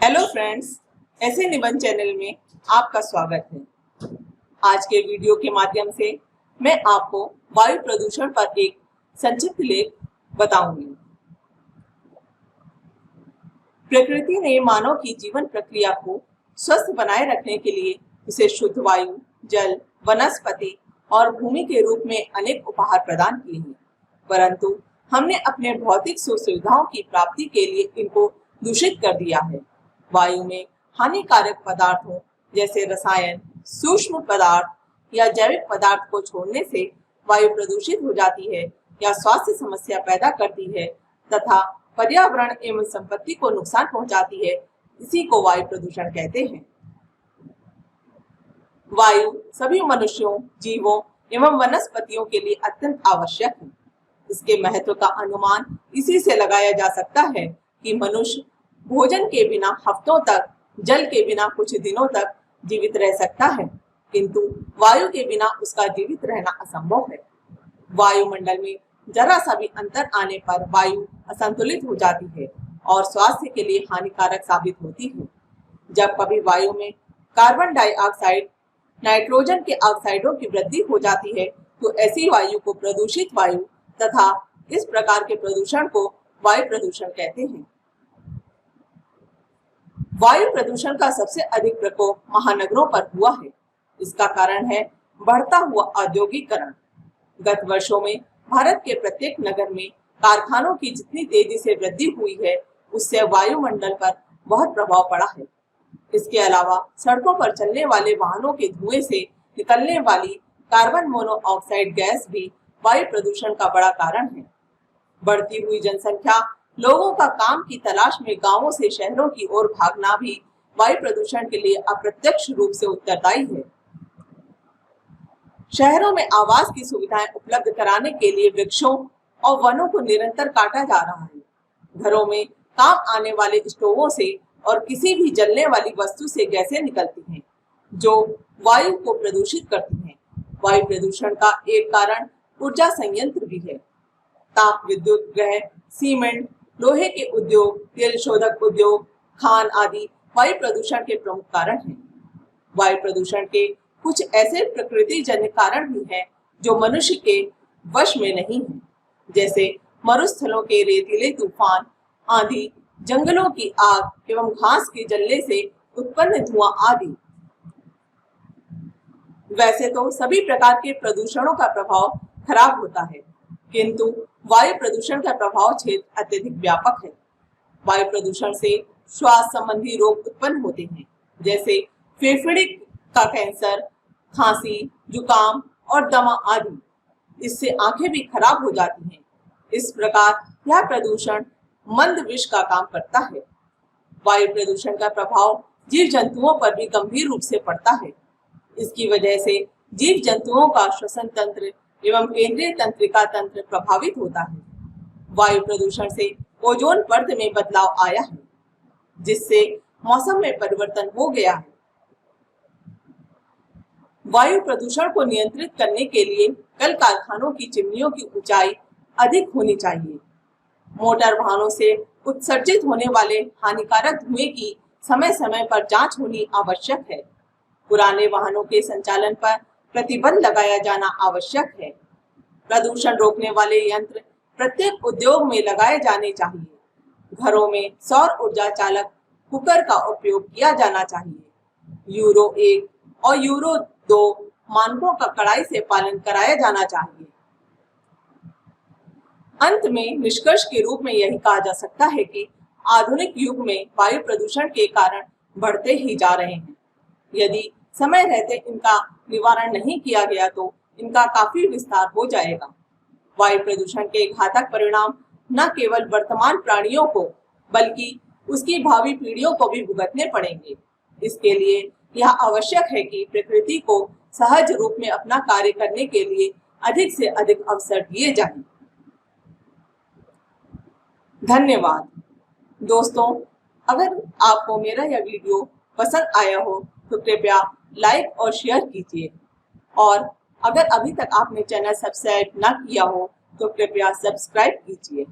Hello friends, ऐसे निबंध channel में आपका स्वागत है। आज के वीडियो के माध्यम से मैं आपको वायु प्रदूषण पर एक संक्षिप्त लेख बताऊंगी। प्रकृति ने मानव की जीवन प्रक्रिया को स्वस्थ बनाए रखने के लिए उसे शुद्ध वायु, जल, वनस्पति और भूमि के रूप में अनेक उपहार प्रदान किए हैं, परंतु हमने अपने भौतिक सुख सुविधाओं की प्राप्ति के लिए इनको दूषित कर दिया है। वायु में हानिकारक पदार्थों जैसे रसायन, सूक्ष्म पदार्थ या जैविक पदार्थ को छोड़ने से वायु प्रदूषित हो जाती है या स्वास्थ्य समस्या पैदा करती है तथा पर्यावरण एवं संपत्ति को नुकसान पहुंचाती है। इसी को वायु प्रदूषण कहते हैं। वायु सभी मनुष्यों, जीवों एवं वनस्पतियों के लिए अत्यंत आवश्यक है। इसके महत्व का अनुमान इसी से लगाया जा सकता है कि मनुष्य भोजन के बिना हफ्तों तक, जल के बिना कुछ दिनों तक जीवित रह सकता है, किंतु वायु के बिना उसका जीवित रहना असंभव है। वायुमंडल में जरा सा भी अंतर आने पर वायु असंतुलित हो जाती है और स्वास्थ्य के लिए हानिकारक साबित होती है। जब कभी वायु में कार्बन डाइऑक्साइड, नाइट्रोजन के ऑक्साइडों की वृद्धि हो जाती है तो ऐसी वायु को प्रदूषित वायु तथा इस प्रकार के प्रदूषण को वायु प्रदूषण कहते हैं। वायु प्रदूषण का सबसे अधिक प्रकोप महानगरों पर हुआ है। इसका कारण है बढ़ता हुआ औद्योगिकरण। गत वर्षों में भारत के प्रत्येक नगर में कारखानों की जितनी तेजी से वृद्धि हुई है, उससे वायुमंडल पर बहुत प्रभाव पड़ा है। इसके अलावा सड़कों पर चलने वाले वाहनों के धुएं से निकलने वाली कार्बन मोनोऑक्साइड गैस भी वायु प्रदूषण का बड़ा कारण है। बढ़ती हुई जनसंख्या, लोगों का काम की तलाश में गांवों से शहरों की ओर भागना भी वायु प्रदूषण के लिए अप्रत्यक्ष रूप से उत्तरदायी है। शहरों में आवास की सुविधाएं उपलब्ध कराने के लिए वृक्षों और वनों को निरंतर काटा जा रहा है। घरों में काम आने वाले स्टोवों से और किसी भी जलने वाली वस्तु से गैसें निकलती हैं, जो वायु को प्रदूषित करती हैं। वायु प्रदूषण का एक कारण ऊर्जा संयंत्र भी है। ताप विद्युत ग्रह, सीमेंट, लोहे के उद्योग, तेल शोधक उद्योग, खान आदि वायु प्रदूषण के प्रमुख कारण हैं। वायु प्रदूषण के कुछ ऐसे प्रकृतिजन्य कारण भी हैं जो मनुष्य के वश में नहीं हैं, जैसे मरुस्थलों के रेतीले तूफान, आंधी, जंगलों की आग एवं घास के जलने से उत्पन्न धुआं आदि। वैसे तो सभी प्रकार के प्रदूषणों का प्रभाव खराब होता है, किंतु वायु प्रदूषण का प्रभाव क्षेत्र अत्यधिक व्यापक है। वायु प्रदूषण से श्वास संबंधी रोग उत्पन्न होते हैं, जैसे फेफड़े का कैंसर, खांसी, जुकाम और दमा आदि। इससे आंखें भी खराब हो जाती हैं। इस प्रकार यह प्रदूषण मंद विष का काम करता है। वायु प्रदूषण का प्रभाव जीव जंतुओं पर भी गंभीर रूप से पड़ता है। इसकी वजह से जीव जंतुओं का श्वसन तंत्र एवं केंद्रीय तंत्रिका तंत्र प्रभावित होता है। वायु प्रदूषण से ओजोन परत में बदलाव आया है, जिससे मौसम में परिवर्तन हो गया है। वायु प्रदूषण को नियंत्रित करने के लिए कल कारखानों की चिमनियों की ऊंचाई अधिक होनी चाहिए। मोटर वाहनों से उत्सर्जित होने वाले हानिकारक धुएं की समय समय पर जांच होनी आवश्यक है। पुराने वाहनों के संचालन पर प्रतिबंध लगाया जाना आवश्यक है। प्रदूषण रोकने वाले यंत्र प्रत्येक उद्योग में लगाए जाने चाहिए। घरों में सौर ऊर्जा चालक कुकर का उपयोग किया जाना चाहिए। यूरो 1 और यूरो 2 मानकों का कड़ाई से पालन कराया जाना चाहिए। अंत में निष्कर्ष के रूप में यही कहा जा सकता है कि आधुनिक युग में वायु प्रदूषण के कारण बढ़ते ही जा रहे हैं। यदि समय रहते इनका निवारण नहीं किया गया तो इनका काफी विस्तार हो जाएगा। वायु प्रदूषण के घातक परिणाम न केवल वर्तमान प्राणियों को बल्कि उसकी भावी पीढ़ियों को भी भुगतने पड़ेंगे। इसके लिए यह आवश्यक है कि प्रकृति को सहज रूप में अपना कार्य करने के लिए अधिक से अधिक अवसर दिए जाएं। धन्यवाद। दोस्तों, अगर आपको मेरा यह वीडियो पसंद आया हो तो कृपया लाइक और शेयर कीजिए, और अगर अभी तक आपने चैनल सब्सक्राइब न किया हो तो कृपया सब्सक्राइब कीजिए।